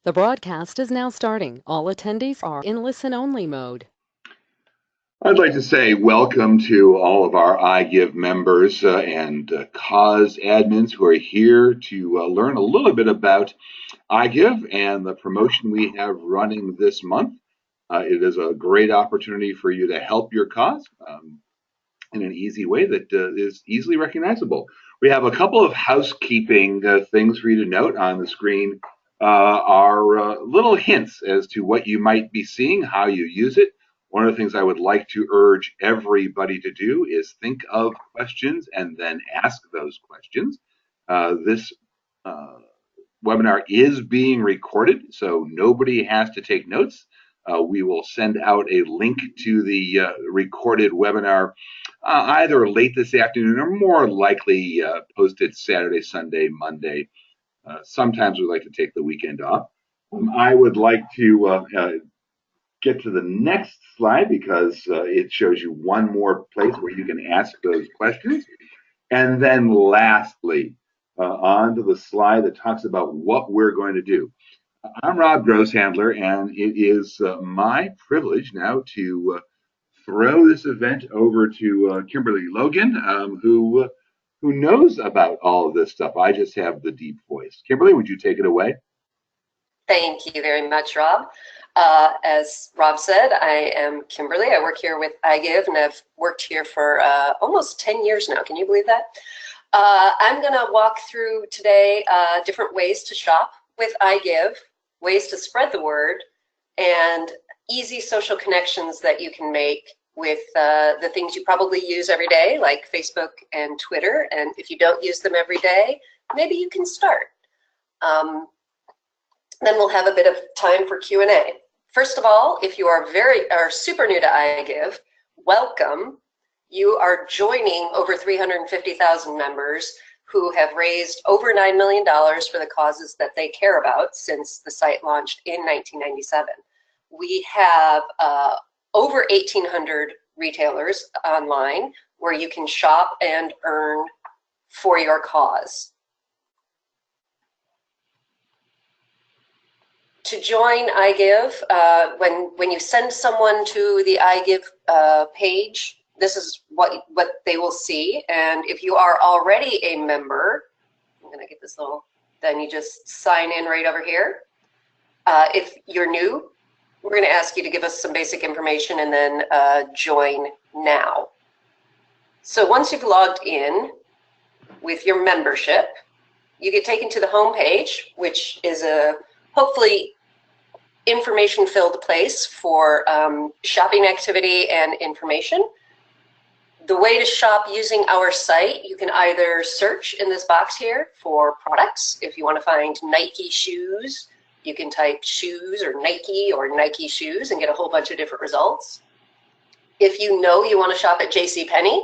The broadcast is now starting. All attendees are in listen-only mode. I'd like to say welcome to all of our iGive members and cause admins who are here to learn a little bit about iGive and the promotion we have running this month. It is a great opportunity for you to help your cause in an easy way that is easily recognizable. We have a couple of housekeeping things for you to note on the screen. Are little hints as to what you might be seeing, how you use it. One of the things I would like to urge everybody to do is think of questions and then ask those questions. This webinar is being recorded, so nobody has to take notes. We will send out a link to the recorded webinar either late this afternoon or more likely posted Saturday, Sunday, Monday. Sometimes we like to take the weekend off. I would like to get to the next slide because it shows you one more place where you can ask those questions. And then lastly, onto the slide that talks about what we're going to do. I'm Rob Grosshandler, and it is my privilege now to throw this event over to Kimberly Logan, who knows about all of this stuff. I just have the deep voice. Kimberly, would you take it away? Thank you very much, Rob. As Rob said, I am Kimberly. I work here with iGive, and I've worked here for almost 10 years now. Can you believe that? I'm going to walk through today different ways to shop with iGive, ways to spread the word, and easy social connections that you can make with the things you probably use every day, like Facebook and Twitter. And if you don't use them every day, maybe you can start. Then we'll have a bit of time for Q&A. First of all, if you are super new to iGive, welcome. You are joining over 350,000 members who have raised over $9 million for the causes that they care about since the site launched in 1997. We have over 1,800 retailers online where you can shop and earn for your cause. To join iGive, when you send someone to the iGive page, this is what they will see. And if you are already a member, I'm going to get this little, then you just sign in right over here. If you're new, we're going to ask you to give us some basic information and then join now. So once you've logged in with your membership, you get taken to the home page, which is a hopefully information-filled place for shopping activity and information. The way to shop using our site, you can either search in this box here for products. If you want to find Nike shoes, you can type shoes or Nike shoes and get a whole bunch of different results. If you know you want to shop at JCPenney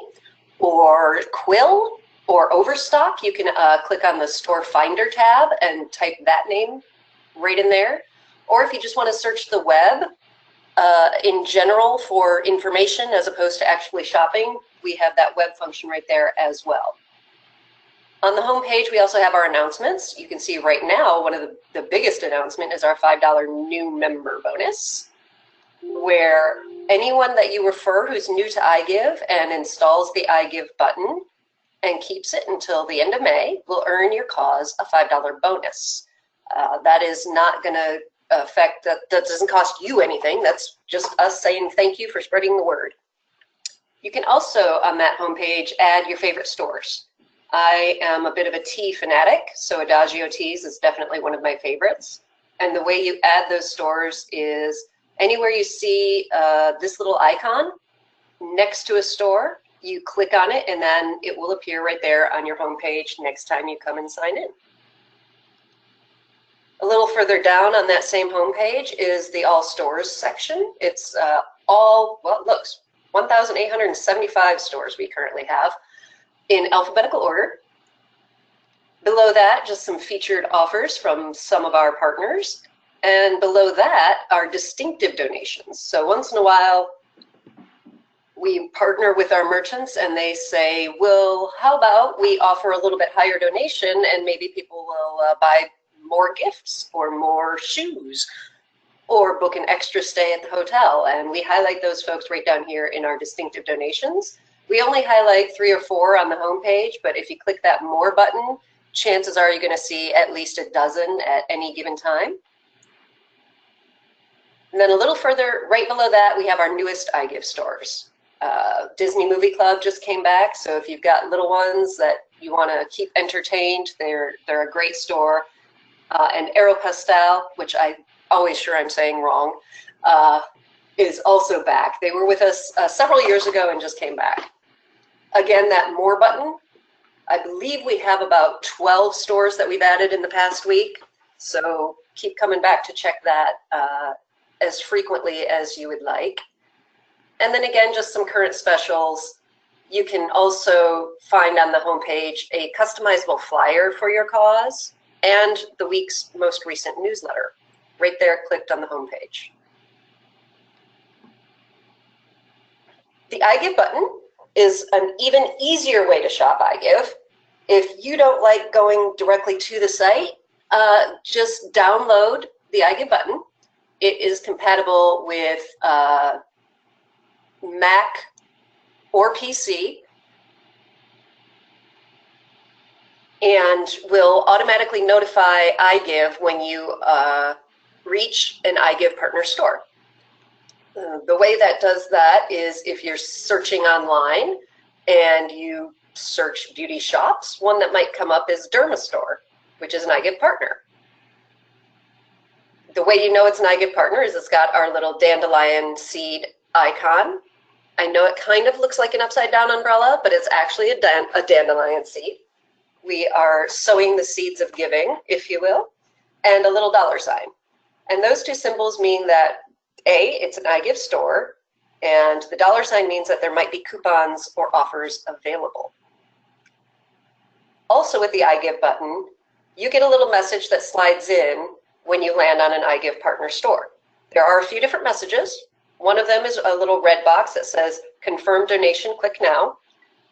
or Quill or Overstock, you can click on the Store Finder tab and type that name right in there. Or if you just want to search the web in general for information as opposed to actually shopping, we have that web function right there as well. On the home page, we also have our announcements. You can see right now, one of the biggest announcement is our $5 new member bonus, where anyone that you refer who's new to iGive and installs the iGive button and keeps it until the end of May will earn your cause a $5 bonus. That is not going to affect, that doesn't cost you anything. That's just us saying thank you for spreading the word. You can also, on that homepage, add your favorite stores. I am a bit of a tea fanatic, so Adagio Teas is definitely one of my favorites. And the way you add those stores is anywhere you see this little icon next to a store, you click on it and then it will appear right there on your homepage next time you come and sign in. A little further down on that same homepage is the All Stores section. It's well, it looks 1,875 stores we currently have in alphabetical order. Below that, just some featured offers from some of our partners. And below that are distinctive donations. So once in a while, we partner with our merchants and they say, well, how about we offer a little bit higher donation and maybe people will buy more gifts or more shoes or book an extra stay at the hotel. And we highlight those folks right down here in our distinctive donations. We only highlight 3 or 4 on the homepage, but if you click that more button, chances are you're going to see at least a dozen at any given time. And then a little further, right below that, we have our newest iGive stores. Disney Movie Club just came back, so if you've got little ones that you want to keep entertained, they're a great store. And Aeropostale, which I'm always sure I'm saying wrong, is also back. They were with us several years ago and just came back. Again, that more button, I believe we have about 12 stores that we've added in the past week, so keep coming back to check that as frequently as you would like. And then again, just some current specials. You can also find on the homepage a customizable flyer for your cause and the week's most recent newsletter. Right there, clicked on the homepage. The iGive button is an even easier way to shop iGive. If you don't like going directly to the site, just download the iGive button. It is compatible with Mac or PC and will automatically notify iGive when you reach an iGive partner store. The way that does that is if you're searching online and you search beauty shops, one that might come up is Dermastore, which is an iGive partner. The way you know it's an iGive partner is it's got our little dandelion seed icon. I know it kind of looks like an upside down umbrella, but it's actually a dandelion seed. We are sowing the seeds of giving, if you will, and a little $sign. And those two symbols mean that A, it's an iGive store, and the $sign means that there might be coupons or offers available. Also with the iGive button, you get a little message that slides in when you land on an iGive partner store. There are a few different messages. One of them is a little red box that says, confirm donation, click now.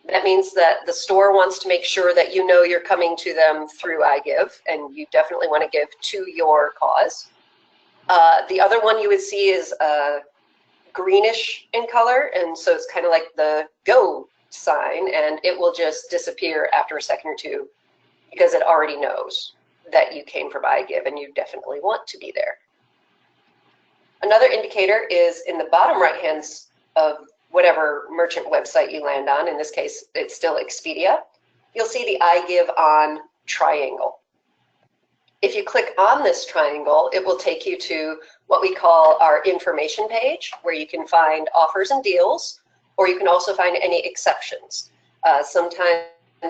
That means that the store wants to make sure that you know you're coming to them through iGive, and you definitely want to give to your cause. The other one you would see is greenish in color, and so it's kind of like the go sign, and it will just disappear after a second or two because it already knows that you came from iGive and you definitely want to be there. Another indicator is in the bottom right hand of whatever merchant website you land on. In this case, it's still Expedia. You'll see the iGive on triangle. If you click on this triangle, it will take you to what we call our information page, where you can find offers and deals, or you can also find any exceptions. Sometimes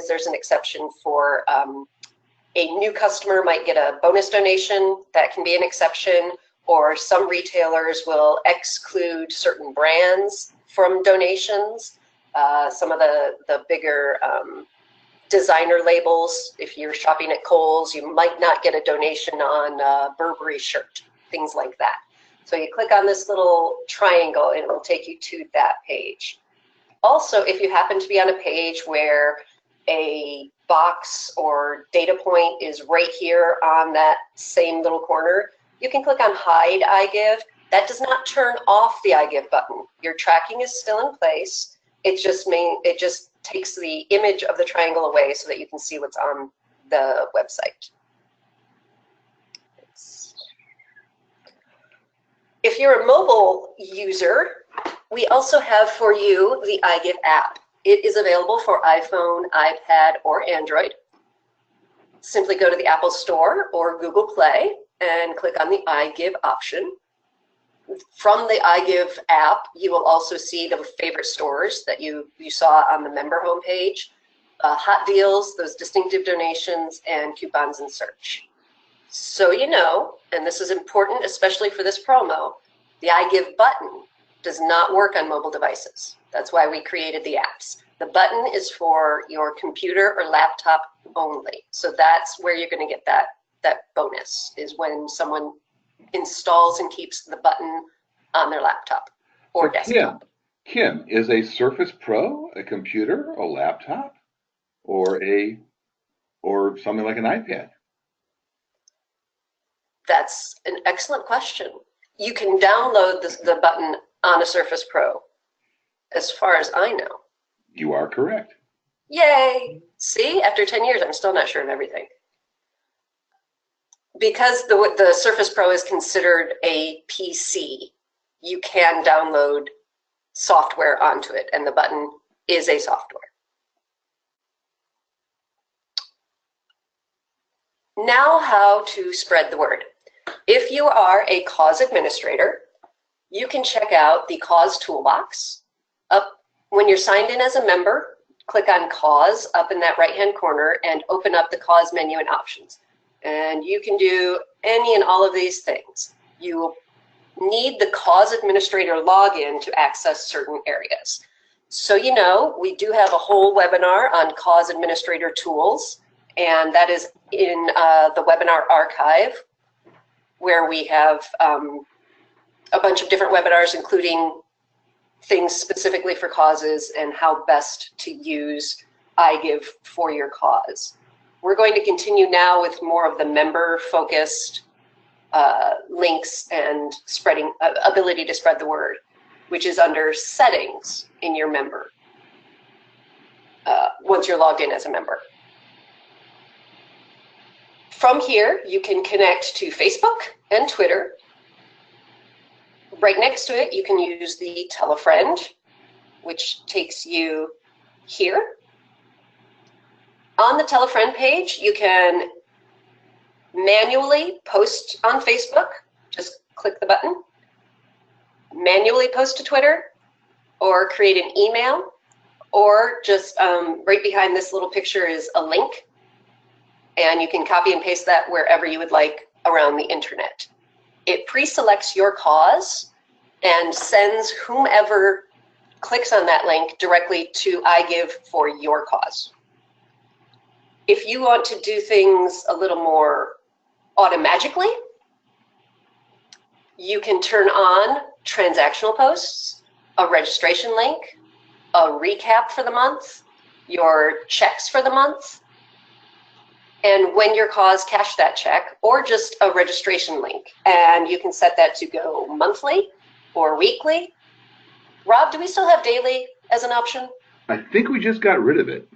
there's an exception for a new customer might get a bonus donation. That can be an exception. Or some retailers will exclude certain brands from donations. Some of the bigger designer labels, if you're shopping at Kohl's, you might not get a donation on a Burberry shirt, things like that. So you click on this little triangle and it will take you to that page. Also, if you happen to be on a page where a box or data point is right here on that same little corner, you can click on Hide iGive. That does not turn off the iGive button. Your tracking is still in place. It just takes the image of the triangle away so that you can see what's on the website. If you're a mobile user, we also have for you the iGive app. It is available for iPhone, iPad, or Android. Simply go to the Apple Store or Google Play and click on the iGive option. From the iGive app, you will also see the favorite stores that you saw on the member homepage, hot deals, those distinctive donations, and coupons and search. So you know, and this is important especially for this promo, the iGive button does not work on mobile devices. That's why we created the apps. The button is for your computer or laptop only. So that's where you're going to get that bonus, is when someone installs and keeps the button on their laptop or desktop. Kim, is a Surface Pro a computer, a laptop, or something like an iPad? That's an excellent question. You can download the button on a Surface Pro, as far as I know. You are correct. Yay! See, after 10 years, I'm still not sure of everything. Because the Surface Pro is considered a PC, you can download software onto it, and the button is a software. Now, how to spread the word. If you are a cause administrator, you can check out the cause toolbox. Up when you're signed in as a member, click on cause up in that right-hand corner and open up the cause menu and options. And you can do any and all of these things. You will need the cause administrator login to access certain areas. So you know, we do have a whole webinar on cause administrator tools, and that is in the webinar archive, where we have a bunch of different webinars, including things specifically for causes and how best to use iGive for your cause. We're going to continue now with more of the member-focused links and ability to spread the word, which is under settings in your member, once you're logged in as a member. From here, you can connect to Facebook and Twitter. Right next to it, you can use the Tell a Friend, which takes you here. On the Tell a Friend page, you can manually post on Facebook. Just click the button. Manually post to Twitter, or create an email, or just right behind this little picture is a link, and you can copy and paste that wherever you would like around the internet. It pre-selects your cause and sends whomever clicks on that link directly to iGive for your cause. If you want to do things a little more automatically, you can turn on transactional posts, a registration link, a recap for the month, your checks for the month, and when your cause cashed that check, or just a registration link. And you can set that to go monthly or weekly. Rob, do we still have daily as an option? I think we just got rid of it.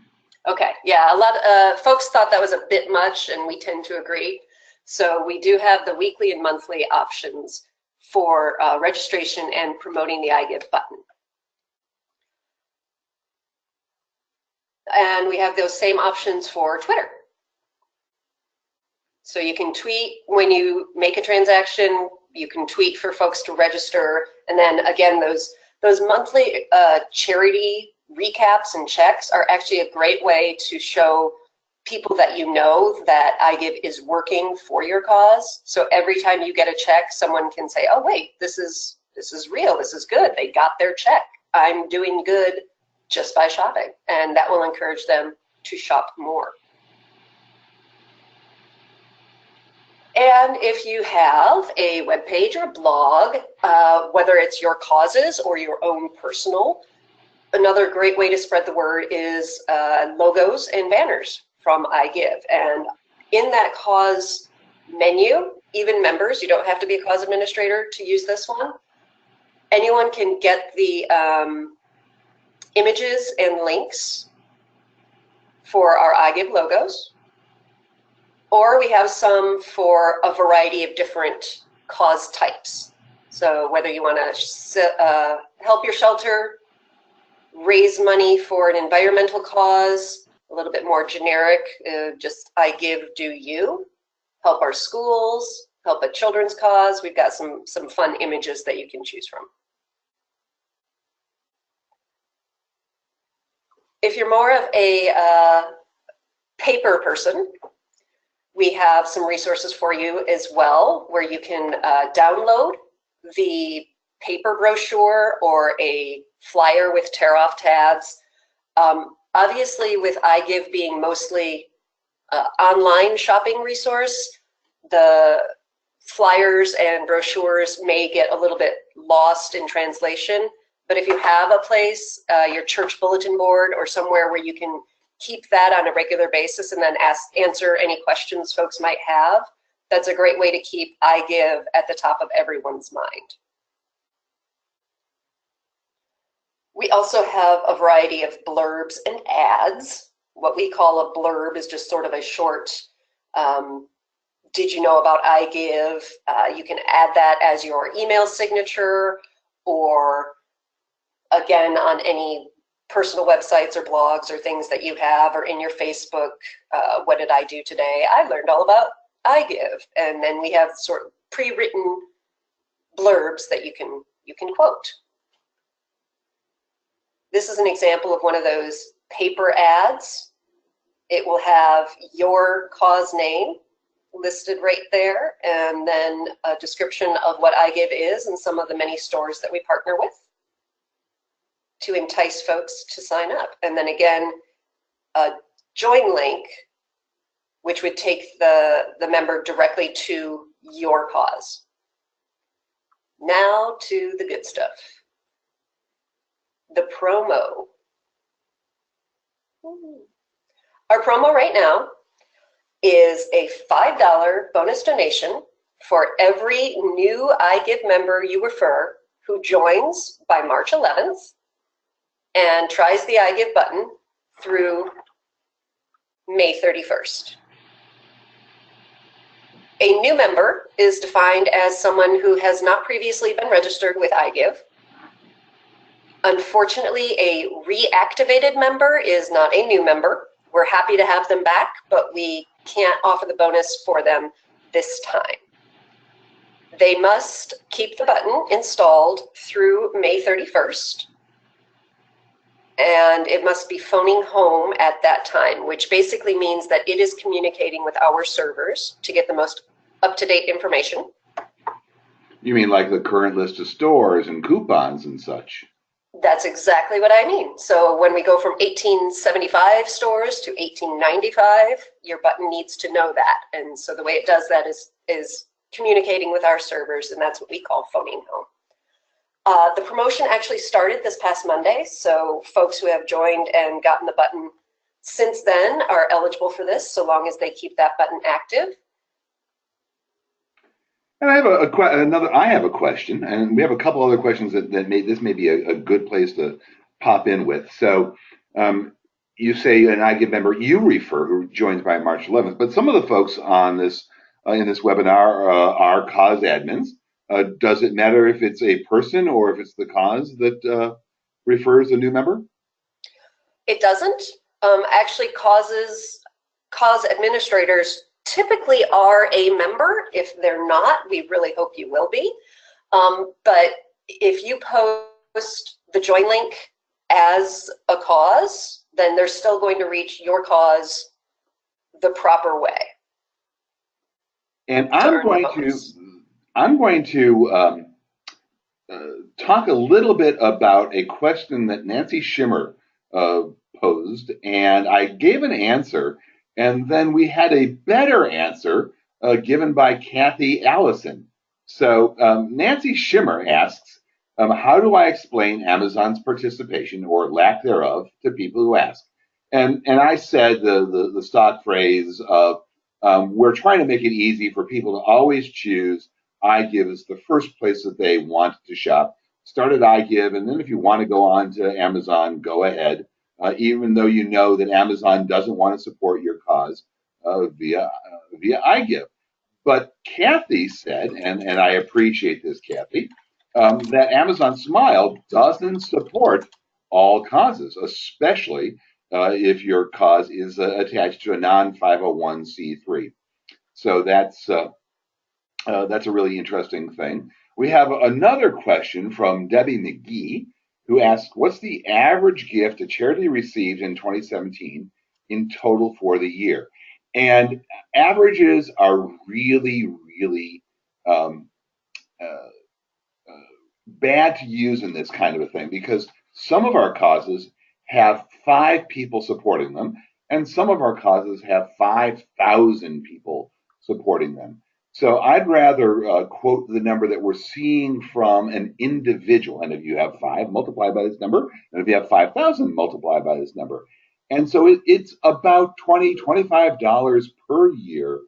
Okay, yeah, a lot of folks thought that was a bit much, and we tend to agree. So we do have the weekly and monthly options for registration and promoting the iGive button. And we have those same options for Twitter. So you can tweet when you make a transaction, you can tweet for folks to register, and then again, those monthly charity recaps and checks are actually a great way to show people that you know that iGive is working for your cause. So every time you get a check, someone can say, oh wait, this is real, this is good, they got their check, I'm doing good just by shopping, and that will encourage them to shop more. And if you have a web page or blog, whether it's your causes or your own personal, another great way to spread the word is logos and banners from iGive. And in that cause menu, even members, you don't have to be a cause administrator to use this one. Anyone can get the images and links for our iGive logos. Or we have some for a variety of different cause types. So whether you want to help your shelter, raise money for an environmental cause, a little bit more generic, just iGive do you, help our schools, help a children's cause. We've got some fun images that you can choose from. If you're more of a paper person, we have some resources for you as well, where you can download the paper brochure or a flyer with tear-off tabs. Obviously, with iGive being mostly online shopping resource, the flyers and brochures may get a little bit lost in translation. But if you have a place, your church bulletin board or somewhere where you can keep that on a regular basis and then answer any questions folks might have, That's a great way to keep iGive at the top of everyone's mind. We also have a variety of blurbs and ads. What we call a blurb is just sort of a short, did you know about iGive? You can add that as your email signature, or again on any personal websites or blogs or things that you have, or in your Facebook. What did I do today? I learned all about iGive. And then we have sort of pre-written blurbs that you can quote. This is an example of one of those paper ads. It will have your cause name listed right there, and then a description of what iGive is and some of the many stores that we partner with to entice folks to sign up. And then again, a join link, which would take the member directly to your cause. Now to the good stuff. The promo. Our promo right now is a $5 bonus donation for every new iGive member you refer who joins by March 11th and tries the iGive button through May 31st. A new member is defined as someone who has not previously been registered with iGive. Unfortunately, a reactivated member is not a new member. We're happy to have them back, but we can't offer the bonus for them this time. They must keep the button installed through May 31st, and it must be phoning home at that time, which basically means that it is communicating with our servers to get the most up-to-date information. You mean like the current list of stores and coupons and such? That's exactly what I mean. So when we go from 1875 stores to 1895, your button needs to know that. And so the way it does that is communicating with our servers, and that's what we call phoning home. The promotion actually started this past Monday, so folks who have joined and gotten the button since then are eligible for this, so long as they keep that button active. And I have a question, and we have a couple other questions that this may be a good place to pop in with. So you say an iGive member you refer who joins by March 11th, but some of the folks on this in this webinar are cause admins. Does it matter if it's a person or if it's the cause that refers a new member? It doesn't. Actually, cause administrators typically are a member. If they're not, we really hope you will be. But if you post the join link as a cause, then they're still going to reach your cause the proper way. And I'm going to talk a little bit about a question that Nancy Schimmer posed, and I gave an answer. And then we had a better answer given by Kathy Allison. So Nancy Schimmer asks, how do I explain Amazon's participation or lack thereof to people who ask? And I said the stock phrase of, we're trying to make it easy for people to always choose iGive as the first place that they want to shop. Start at iGive, and then if you want to go on to Amazon, go ahead. Even though you know that Amazon doesn't want to support your cause via iGive. But Kathy said, and I appreciate this, Kathy, that Amazon Smile doesn't support all causes, especially if your cause is attached to a non-501c3. So that's a really interesting thing. We have another question from Debbie McGee, who asked, what's the average gift a charity received in 2017 in total for the year? And averages are really, really bad to use in this kind of a thing, because some of our causes have 5 people supporting them, and some of our causes have 5,000 people supporting them. So I'd rather quote the number that we're seeing from an individual. And if you have 5, multiply by this number. And if you have 5,000, multiply by this number. And so it's about $20, $25 per year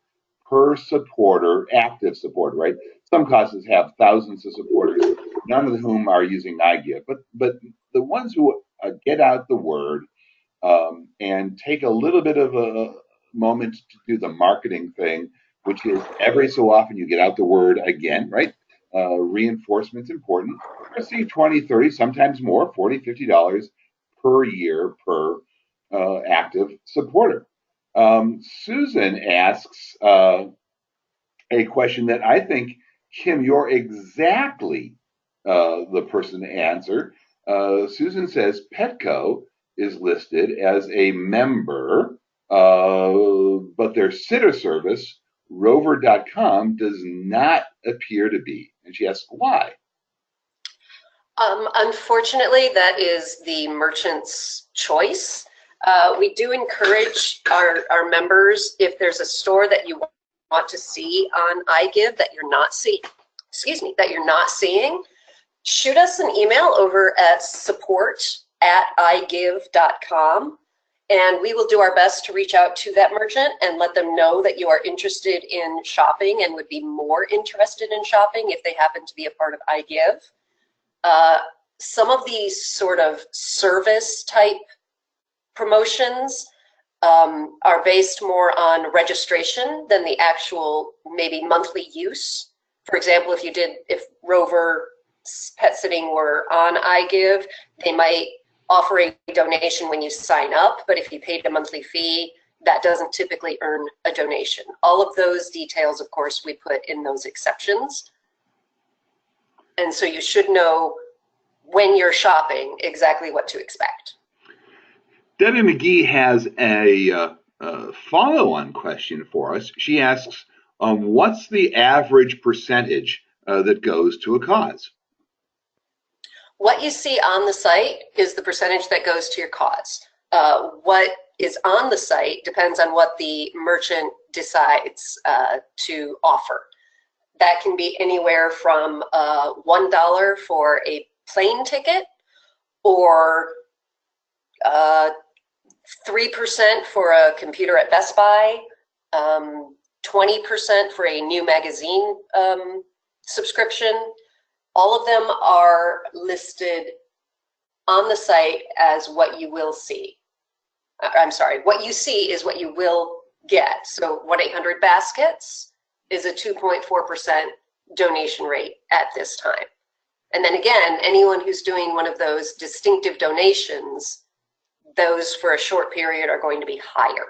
per supporter, active supporter, right? Some causes have thousands of supporters, none of whom are using iGive, but the ones who get out the word and take a little bit of a moment to do the marketing thing, which is every so often you get out the word again, right? Reinforcement's important. Receive 20, 30, sometimes more, $40, $50 per year per active supporter. Susan asks a question that I think, Kim, you're exactly the person to answer. Susan says Petco is listed as a member, but their sitter service, rover.com, does not appear to be. And she asks why. Unfortunately, that is the merchant's choice. We do encourage our members, if there's a store that you want to see on iGive that you're not seeing, shoot us an email over at support@igive.com, and we will do our best to reach out to that merchant and let them know that you are interested in shopping and would be more interested in shopping if they happen to be a part of iGive. Some of these sort of service type promotions are based more on registration than the actual maybe monthly use. For example, if Rover Pet Sitting were on iGive, they might offer a donation when you sign up, but if you paid a monthly fee, that doesn't typically earn a donation. All of those details, of course, we put in those exceptions. And so you should know when you're shopping exactly what to expect. Debbie McGee has a follow-on question for us. She asks, what's the average percentage that goes to a cause? What you see on the site is the percentage that goes to your cause. What is on the site depends on what the merchant decides to offer. That can be anywhere from $1 for a plane ticket, or 3% for a computer at Best Buy, 20% for a new magazine subscription. All of them are listed on the site as what you will see. I'm sorry, what you see is what you will get. So 1-800-BASKETS is a 2.4% donation rate at this time. And then again, anyone who's doing one of those distinctive donations, those for a short period are going to be higher.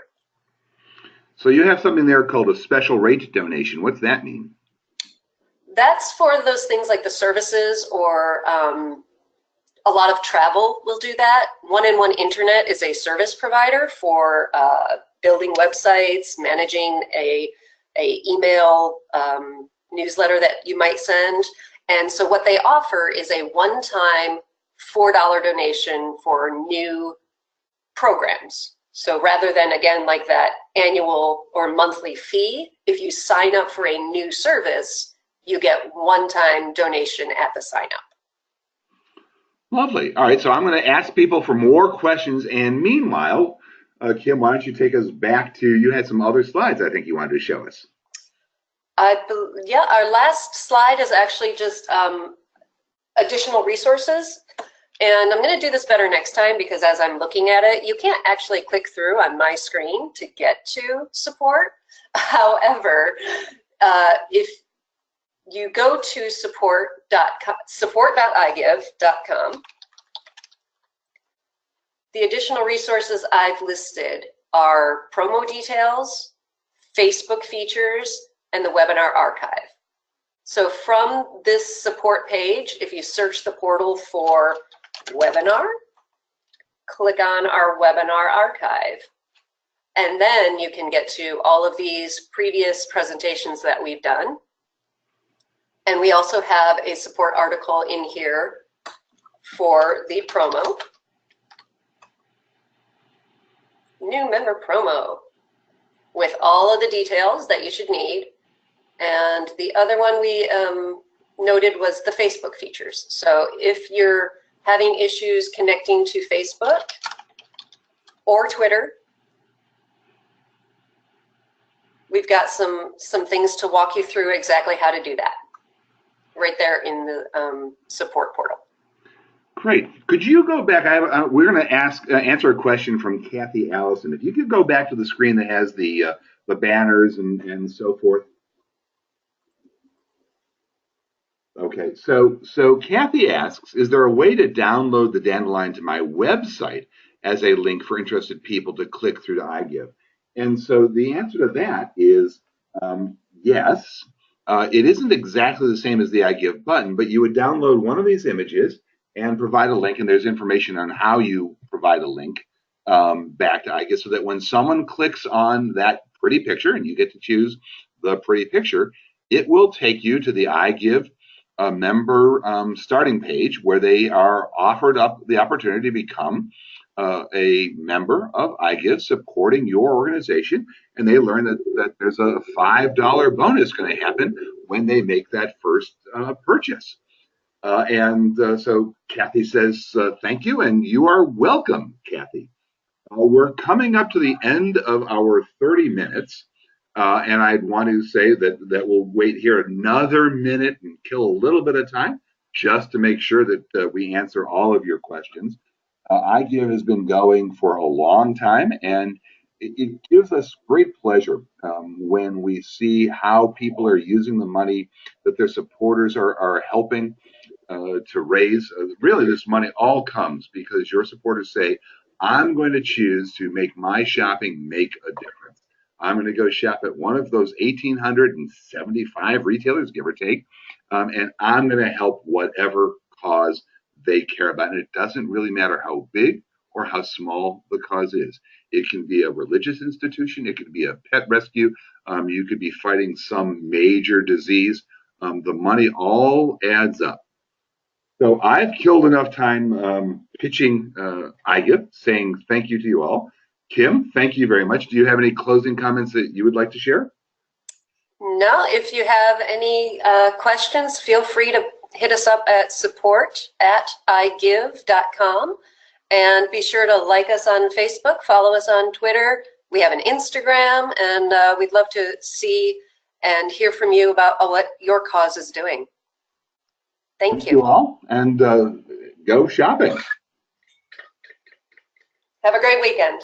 So you have something there called a special rate donation. What's that mean? That's for those things like the services, or a lot of travel will do that. One-in-One Internet is a service provider for building websites, managing a email newsletter that you might send. And so what they offer is a one-time $4 donation for new programs. So rather than, again, like that annual or monthly fee, if you sign up for a new service, you get one-time donation at the sign up. Lovely. All right, so I'm going to ask people for more questions. And meanwhile, Kim, why don't you take us back to, you had some other slides I think you wanted to show us. Yeah, our last slide is actually just additional resources. And I'm going to do this better next time, because as I'm looking at it, you can't actually click through on my screen to get to support. However, if you go to support.igive.com, the additional resources I've listed are promo details, Facebook features, and the webinar archive. So from this support page, if you search the portal for webinar, click on our webinar archive, and then you can get to all of these previous presentations that we've done. And we also have a support article in here for the promo. New member promo with all of the details that you should need. And the other one we noted was the Facebook features. So if you're having issues connecting to Facebook or Twitter, we've got some things to walk you through exactly how to do that right there in the support portal. Great. Could you go back? We're going to answer a question from Kathy Allison. If you could go back to the screen that has the banners and so forth. Okay. So Kathy asks, is there a way to download the Dandelion to my website as a link for interested people to click through to iGive? And so the answer to that is yes. It isn't exactly the same as the iGive button, but you would download one of these images and provide a link, and there's information on how you provide a link back to iGive so that when someone clicks on that pretty picture, and you get to choose the pretty picture, it will take you to the iGive member starting page where they are offered up the opportunity to become a member of iGive supporting your organization, and they learn that there's a $5 bonus going to happen when they make that first purchase. So Kathy says, thank you, and you are welcome, Kathy. We're coming up to the end of our 30 minutes, and I'd want to say that we'll wait here another minute and kill a little bit of time just to make sure that we answer all of your questions. iGive has been going for a long time, and it gives us great pleasure when we see how people are using the money that their supporters are helping to raise. Really, this money all comes because your supporters say, I'm going to choose to make my shopping make a difference. I'm going to go shop at one of those 1,875 retailers, give or take, and I'm going to help whatever cause they care about. And it doesn't really matter how big or how small the cause is. It can be a religious institution. It could be a pet rescue. You could be fighting some major disease. The money all adds up. So I've killed enough time pitching iGive, saying thank you to you all. Kim, thank you very much. Do you have any closing comments that you would like to share? No, if you have any questions, feel free to hit us up at support@igive.com, and be sure to like us on Facebook, follow us on Twitter. We have an Instagram, and we'd love to see and hear from you about what your cause is doing. Thank you. Thank you all, and go shopping. Have a great weekend.